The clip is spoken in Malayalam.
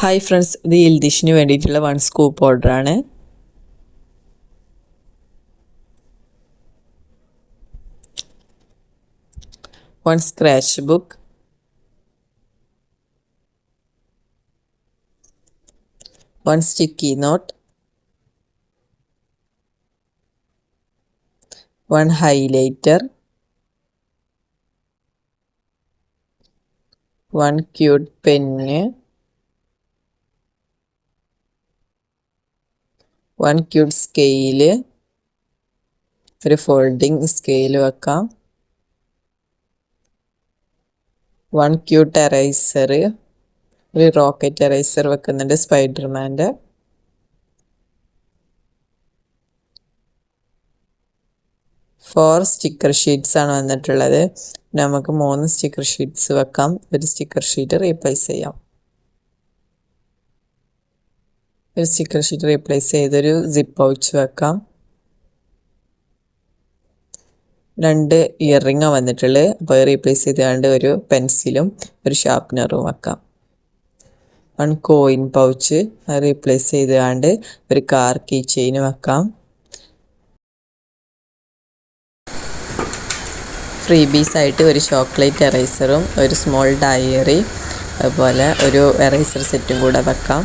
ഹായ് ഫ്രണ്ട്സ്, ഇത് ഇൽദിഷിന് വേണ്ടിയിട്ടുള്ള 1 സ്കൂപ്പ് ഓർഡറാണ്. One scratch book, 1 sticky note, 1 highlighter, 1 cute pen, 1 cute scale, ഒരു ഫോൾഡിംഗ് സ്കെയില് വെക്കാം, 1 ക്യൂട്ട് എറൈസർ, ഒരു റോക്കറ്റ് എറൈസർ വെക്കുന്നുണ്ട് സ്പൈഡർമാൻ്റെ, 4 സ്റ്റിക്കർ ഷീറ്റ്സ് ആണ് വന്നിട്ടുള്ളത്. നമുക്ക് 3 സ്റ്റിക്കർ ഷീറ്റ്സ് വെക്കാം, ഒരു സ്റ്റിക്കർ ഷീറ്റ് റീപ്ലേസ് ചെയ്യാം. ഒരു സ്റ്റിക്കർ ഷീറ്റ് റീപ്ലേസ് ചെയ്തൊരു സിപ്പ് പൗച്ച് വെക്കാം. 2 ഇയർ റിംഗ് വന്നിട്ടുള്ളത്, അപ്പോൾ റീപ്ലേസ് ചെയ്തുകൊണ്ട് ഒരു പെൻസിലും ഒരു ഷാർപ്പ്നറും വെക്കാം. 1 കോയിൻ പൗച്ച് റീപ്ലേസ് ചെയ്തുകൊണ്ട് ഒരു കാർ കീ ചെയിൻ വെക്കാം. ഫ്രീബീസ് ആയിട്ട് ഒരു ചോക്ലേറ്റ് എറൈസറും ഒരു സ്മോൾ ഡയറി അതുപോലെ ഒരു എറൈസർ സെറ്റും കൂടെ വെക്കാം.